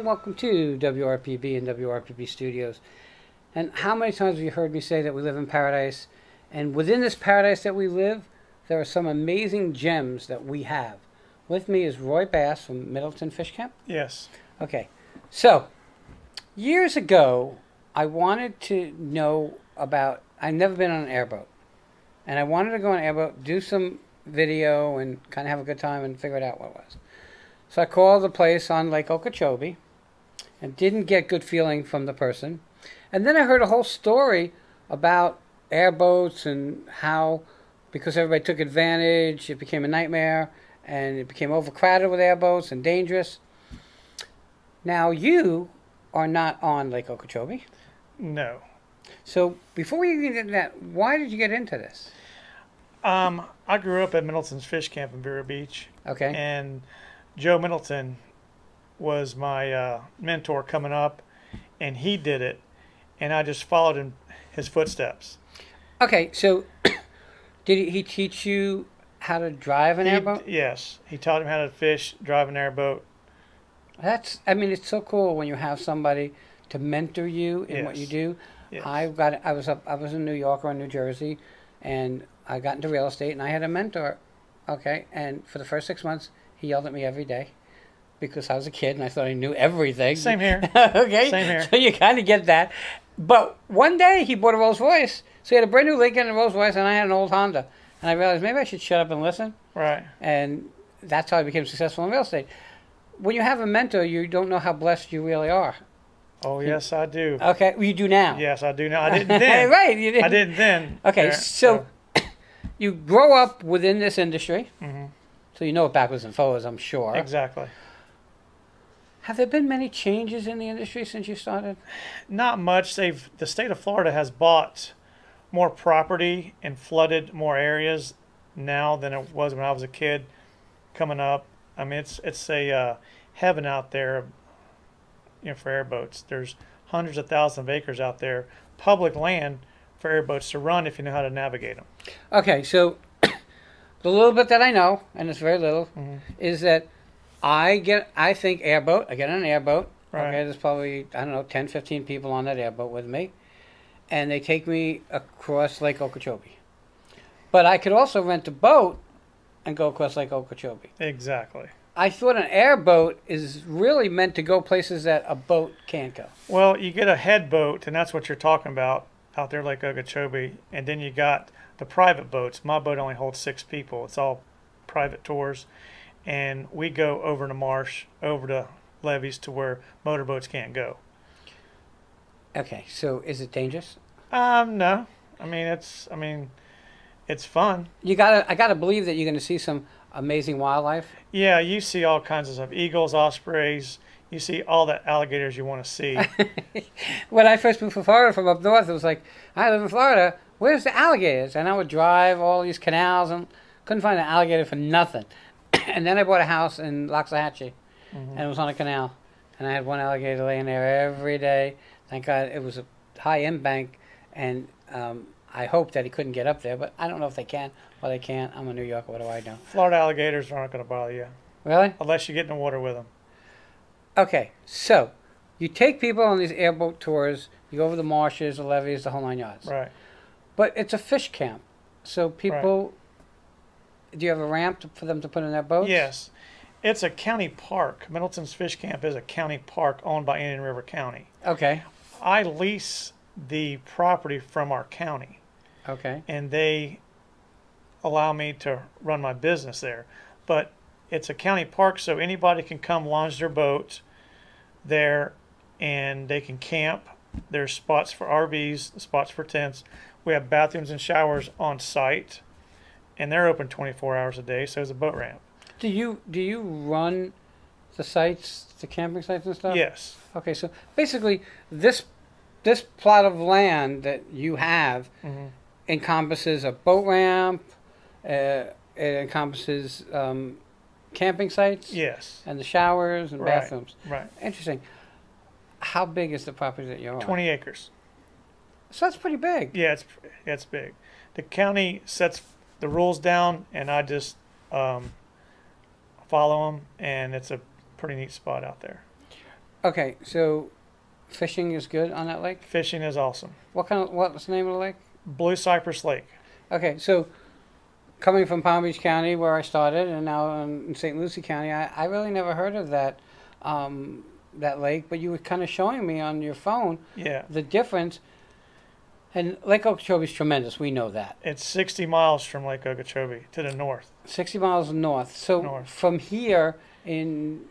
welcome to WRPB and WRPB Studios. And how many times have you heard me say that we live in paradise? And within this paradise that we live, there are some amazing gems that we have. With me is Roy Bass from Middleton Fish Camp. Yes. Okay, so years ago, I wanted to know about, I've never been on an airboat. And I wanted to go on an airboat, do some video, and kind of have a good time and figure it out what it was. So I called the place on Lake Okeechobee and didn't get good feeling from the person. And then I heard a whole story about airboats and how, because everybody took advantage, it became a nightmare and it became overcrowded with airboats and dangerous. Now you are not on Lake Okeechobee. No. So before we get into that, why did you get into this? I grew up at Middleton's Fish Camp in Vero Beach. Okay. And Joe Middleton was my mentor coming up, and he did it, and I just followed in his footsteps. Okay, so did he teach you how to drive an airboat? Yes. He taught him how to fish, drive an airboat. I mean, it's so cool when you have somebody to mentor you in what you do. Yes. I was in New York or in New Jersey, and I got into real estate, and I had a mentor. Okay, and for the first 6 months, he yelled at me every day because I was a kid and I thought I knew everything. Same here. Okay, Same here. So you kind of get that. But one day he bought a Rolls Royce, so he had a brand new Lincoln and a Rolls Royce, and I had an old Honda, and I realized maybe I should shut up and listen. Right. And that's how I became successful in real estate. When you have a mentor, you don't know how blessed you really are. Oh, yes, I do. Okay, well, you do now. Yes, I do now. I didn't then. Right, you didn't. I didn't then. Okay, Yeah, so you grow up within this industry, Mm-hmm. so you know it backwards and forwards, I'm sure. Exactly. Have there been many changes in the industry since you started? Not much. The state of Florida has bought more property and flooded more areas now than it was when I was a kid coming up. I mean, it's a heaven out there, for airboats. There's hundreds of thousands of acres out there, public land for airboats to run if you know how to navigate them. Okay, so the little bit that I know, and it's very little, is that I get on an airboat. Right. Okay, there's probably, 10, 15 people on that airboat with me, and they take me across Lake Okeechobee. But I could also rent a boat and go across Lake Okeechobee. Exactly. I thought an airboat is really meant to go places that a boat can't go. Well, you get a head boat, and that's what you're talking about out there, Lake Okeechobee, and then you got the private boats. My boat only holds 6 people. It's all private tours, and we go over the marsh, over the levees to where motorboats can't go. Okay, so is it dangerous? No. I mean, it's fun. I gotta believe that you're gonna see some amazing wildlife. Yeah, you see all kinds of stuff. Eagles, ospreys. You see all the alligators you want to see. When I first moved from Florida from up north, it was like, I live in Florida, where's the alligators? And I would drive all these canals and couldn't find an alligator for nothing. And then I bought a house in Loxahatchee, and it was on a canal. And I had one alligator laying there every day. Thank God it was a high end bank, and I hope that he couldn't get up there, but I don't know if they can or they can't. I'm a New Yorker, what do I know? Florida alligators aren't going to bother you. Really? Unless you get in the water with them. Okay, so you take people on these airboat tours, you go over the marshes, the levees, the whole 9 yards. Right. But it's a fish camp, so people, do you have a ramp for them to put in their boats? Yes. It's a county park. Middleton's Fish Camp is a county park owned by Indian River County. Okay. I lease the property from our county, Okay. and they allow me to run my business there. But it's a county park, so anybody can come launch their boat there, and they can camp. There's spots for RVs, spots for tents. We have bathrooms and showers on site, and they're open 24 hours a day, so it's a boat ramp. Do you run the sites, the camping sites and stuff? Yes. Okay, so basically this plot of land that you have encompasses a boat ramp, it encompasses camping sites? Yes. And the showers and Right. bathrooms? Right. Interesting. How big is the property that you're on? 20 acres. So that's pretty big. Yeah, it's big. The county sets the rules down, and I just follow them, and it's a pretty neat spot out there. Okay, so fishing is good on that lake. Fishing is awesome. What's the name of the lake? Blue Cypress Lake. Okay, so coming from Palm Beach County, where I started, and now in St. Lucie County, I really never heard of that lake. But you were kind of showing me on your phone Yeah. the difference. And Lake Okeechobee is tremendous. We know that. It's 60 miles from Lake Okeechobee to the north. 60 miles north. So North. from here in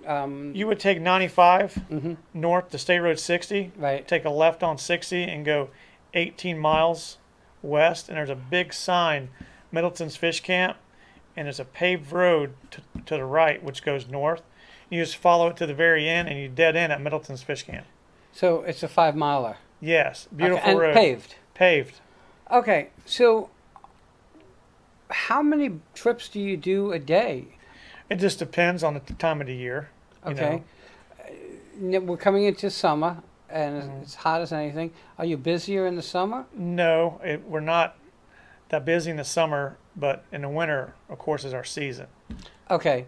You would take 95 mhm, north to State Road 60, right. take a left on 60, and go 18 miles west. And there's a big sign, Middleton's Fish Camp, and there's a paved road to the right, which goes north. You just follow it to the very end, and you dead end at Middleton's Fish Camp. So it's a 5 miler. Yes, beautiful Okay, and road. paved. Paved. Okay, so how many trips do you do a day? It just depends on the time of the year. you Okay. We're coming into summer, and it's hot as anything. Are you busier in the summer? know. No, we're not that busy in the summer, but in the winter, of course, is our season. Okay.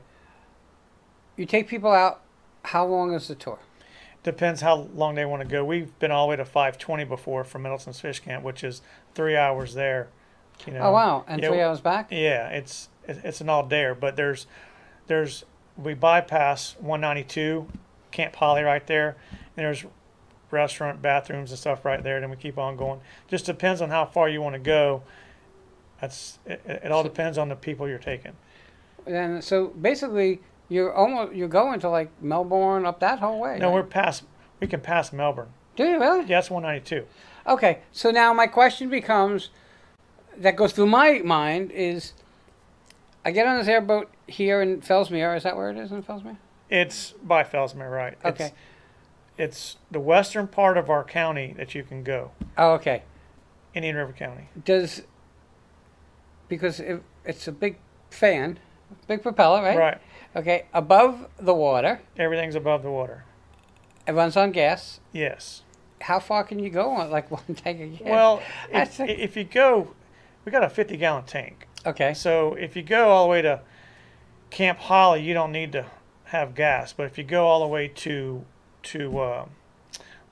You take people out. How long is the tour? Depends how long they want to go. We've been all the way to 520 before from Middleton's Fish Camp, which is 3 hours there. Oh wow! And yeah, 3 hours back. Yeah, it's an all dayer, but there's we bypass 192 Camp Holly right there, and there's restaurant, bathrooms, and stuff right there. Then we keep on going. Just depends on how far you want to go. It all depends on the people you're taking. And so basically, you're going to like Melbourne up that whole way. No, right? we can pass Melbourne. Do you really? Yeah, that's 192. Okay. So now my question becomes, that goes through my mind is, I get on this airboat here in Fellsmere. Is that where it is in Fellsmere? It's by Fellsmere, right? Okay. It's the western part of our county that you can go, Oh, okay. Indian River County. Because it's a big big propeller, right? Right. Okay, above the water. Everything's above the water. It runs on gas. Yes. How far can you go on like one tank of gas? Well, That's if you go, we got a 50-gallon tank. okay. So if you go all the way to Camp Holly, you don't need to have gas. But if you go all the way to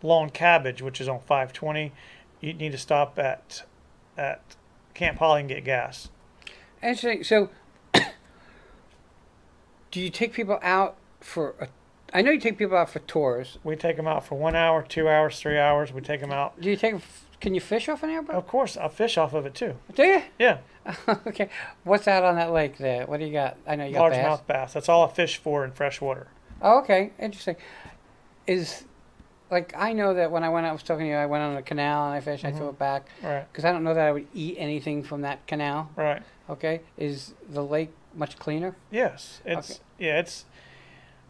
Lone Cabbage, which is on 520, you need to stop at Camp Holly and get gas. Interesting. So, do you take people out I know you take people out for tours. We take them out for 1 hour, 2 hours, 3 hours. We take them out. Can you fish off an airboat? Of course, I'll fish off of it too. Do you? Yeah, Okay. What's out on that lake there? What do you got? I know you got bass. largemouth bass. That's all I fish for in fresh water. Oh, okay. Interesting. I know that when I was talking to you, I went on a canal and I fished. I threw it back Right, because I don't know that I would eat anything from that canal. right. Okay. Is the lake much cleaner? Yes, it's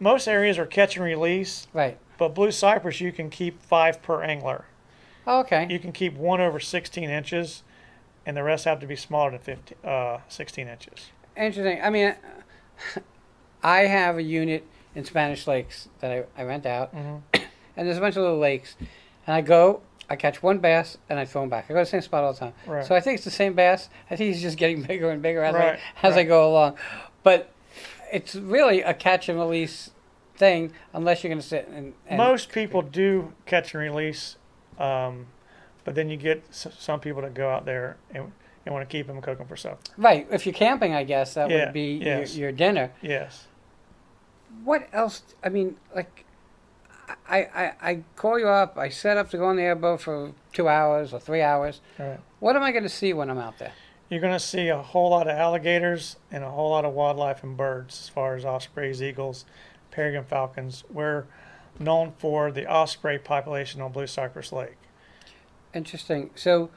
most areas are catch and release, Right. but Blue Cypress you can keep 5 per angler. Oh, okay. You can keep 1 over 16 inches, and the rest have to be smaller than 16 inches. Interesting. I mean, I have a unit in Spanish Lakes that I rent out, and there's a bunch of little lakes, and I catch one bass, and I throw him back. I go to the same spot all the time. Right. So I think it's the same bass. I think he's just getting bigger and bigger as Right, I right. go along. But it's really a catch and release thing, unless you're going to sit and Most people do catch and release, but then you get some people that go out there and want to keep them and cook them for supper. right. If you're camping, I guess that Yeah, would be yes. your dinner. Yes. What else? I mean, like, I call you up. I set up to go on the airboat for 2 hours or 3 hours. All right. What am I going to see when I'm out there? You're going to see a whole lot of alligators and a whole lot of wildlife and birds, as far as ospreys, eagles, peregrine falcons. We're known for the osprey population on Blue Cypress Lake. Interesting. So,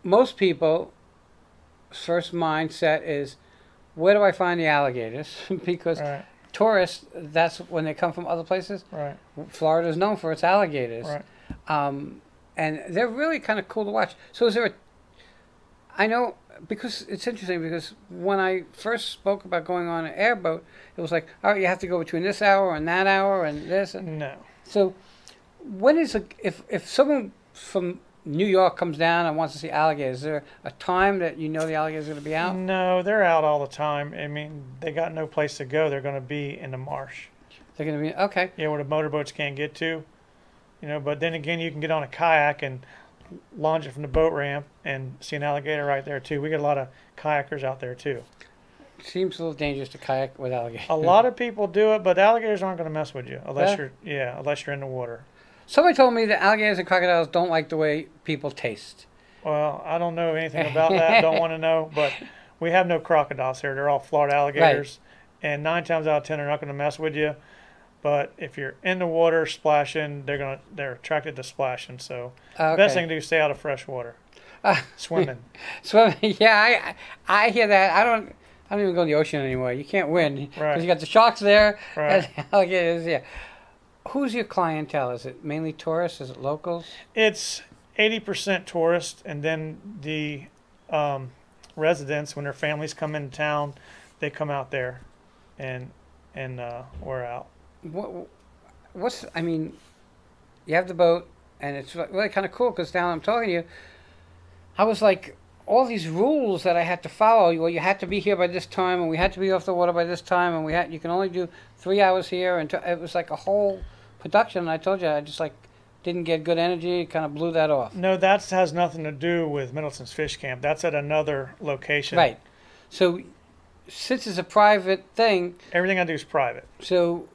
most people first mindset is, where do I find the alligators? Because Right, tourists, that's when they come from other places. right, Florida is known for its alligators. right. And they're really kind of cool to watch. So is there I know, because it's interesting, because when I first spoke about going on an airboat, it was like, all right, you have to go between this hour and that hour and this. And No. so when is if someone from New York comes down and wants to see alligators, is there a time that you know the alligators are going to be out? No, they're out all the time. I mean, they got no place to go. They're going to be in the marsh. They're going to be okay. Yeah, where the motorboats can't get to. But then again, you can get on a kayak and launch it from the boat ramp and see an alligator right there too. We get a lot of kayakers out there too. Seems a little dangerous to kayak with alligators. A lot of people do it, but alligators aren't going to mess with you unless you're in the water. Somebody told me that alligators and crocodiles don't like the way people taste. Well, I don't know anything about that. Don't want to know, but we have no crocodiles here. They're all Florida alligators, and 9 times out of 10 they're not going to mess with you. But if you're in the water splashing, they're attracted to splashing. So the best thing to do is stay out of fresh water. Swimming. Swimming. Yeah, I hear that. I don't even go in the ocean anymore. You can't win because you got the sharks there and alligators. Yeah. Who's your clientele? Is it mainly tourists? Is it locals? It's 80% tourists, and then the residents, when their families come into town, they come out there, and we're out. I mean, you have the boat, and it's really kind of cool because now I'm talking to you, I was like, all these rules that I had to follow. Well, you had to be here by this time, and we had to be off the water by this time, and you can only do 3 hours here, and it was like a whole production. And I told you, I just didn't get good energy, kind of blew that off. No, that has nothing to do with Middleton's Fish Camp. That's at another location. Right. So, since it's a private thing, everything I do is private. So,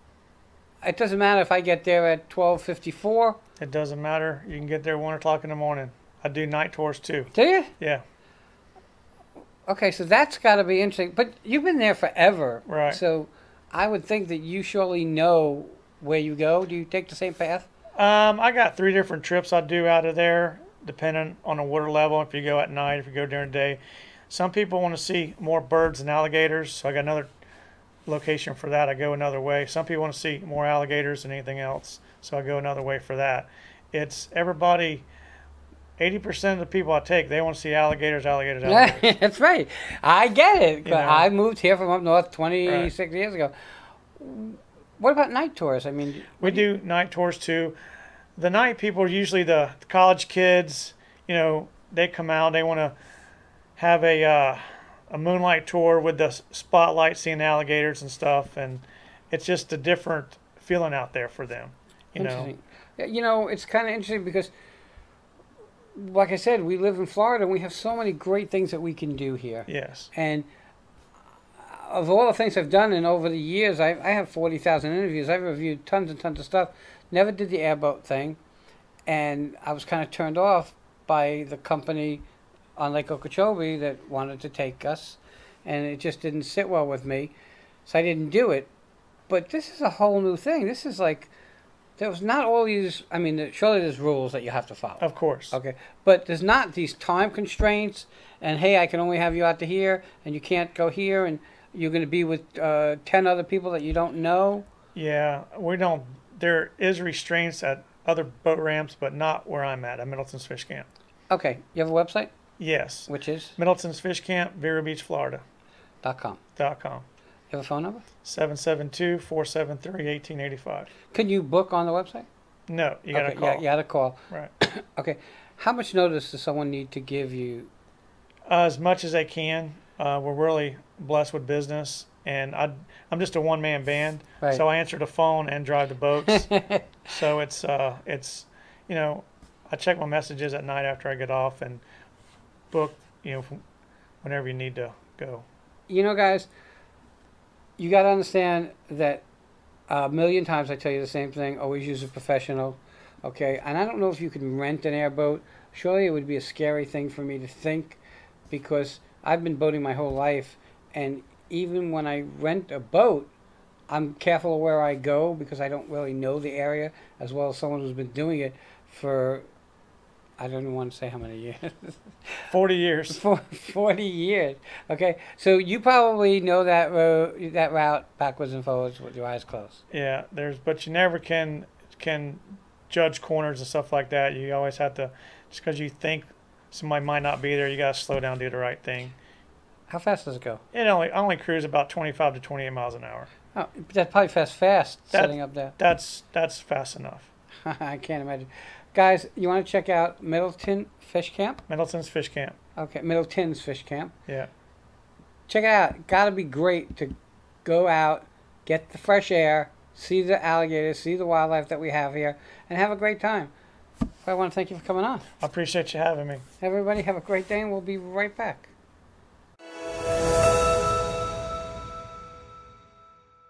it doesn't matter if I get there at 12:54. It doesn't matter. You can get there 1 o'clock in the morning. I do night tours too. Do you? Yeah. Okay, so that's got to be interesting. But you've been there forever, right? So, I would think that you surely know where you go. Do you take the same path? I got 3 different trips I do out of there, depending on the water level. If you go at night, if you go during the day. Some people want to see more birds and alligators, so I got another location for that. I go another way. Some people want to see more alligators than anything else, so I go another way for that. It's everybody. 80% of the people I take, they want to see alligators. That's right. I get it. I moved here from up north 26 right. years ago. What about night tours? I mean, we do night tours too. The night people are usually the college kids. They come out. They want to have a moonlight tour with the spotlight, seeing alligators and stuff, and it's just a different feeling out there for them. Interesting. It's kind of interesting because, like I said, we live in Florida and we have so many great things that we can do here. Yes. And of all the things I've done and over the years, I have 40,000 interviews. I've reviewed tons and tons of stuff. Never did the airboat thing. And I was kind of turned off by the company on Lake Okeechobee that wanted to take us. And it just didn't sit well with me. So I didn't do it. But this is a whole new thing. This is like, there was not all these, I mean, surely there's rules that you have to follow. Of course. Okay. But there's not these time constraints and, hey, I can only have you out to here and you can't go here and you're going to be with 10 other people that you don't know. Yeah, we don't. There is restraints at other boat ramps, but not where I'm at Middleton's Fish Camp. Okay. You have a website? Yes. Which is? Middleton's Fish Camp, Vero Beach, Florida. .com. You have a phone number? 772-473-1885. Can you book on the website? No, you got to call. Yeah, you got to call. Right. Okay. How much notice does someone need to give you? As much as they can. We're really blessed with business, and I'm just a one-man band, right. So I answer the phone and drive the boats. So it's I check my messages at night after I get off and book whenever you need to go. Guys, you got to understand that a million times I tell you the same thing. Always use a professional, okay? And I don't know if you can rent an airboat. Surely it would be a scary thing for me to think, because I've been boating my whole life, and even when I rent a boat, I'm careful of where I go because I don't really know the area as well as someone who's been doing it for, I don't even want to say how many years. 40 years. 40 years. Okay, so you probably know that route backwards and forwards with your eyes closed. Yeah, but you never can judge corners and stuff like that. You always have to, just because you think somebody might not be there, you got to slow down, do the right thing. How fast does it go? It only cruise about 25 to 28 miles an hour. Oh, that's probably fast setting up there. That's fast enough. I can't imagine. Guys, you want to check out Middleton Fish Camp? Middleton's Fish Camp. Okay, Middleton's Fish Camp. Yeah. Check it out. Got to be great to go out, get the fresh air, see the alligators, see the wildlife that we have here, and have a great time. I want to thank you for coming on. I appreciate you having me. Everybody have a great day, and we'll be right back.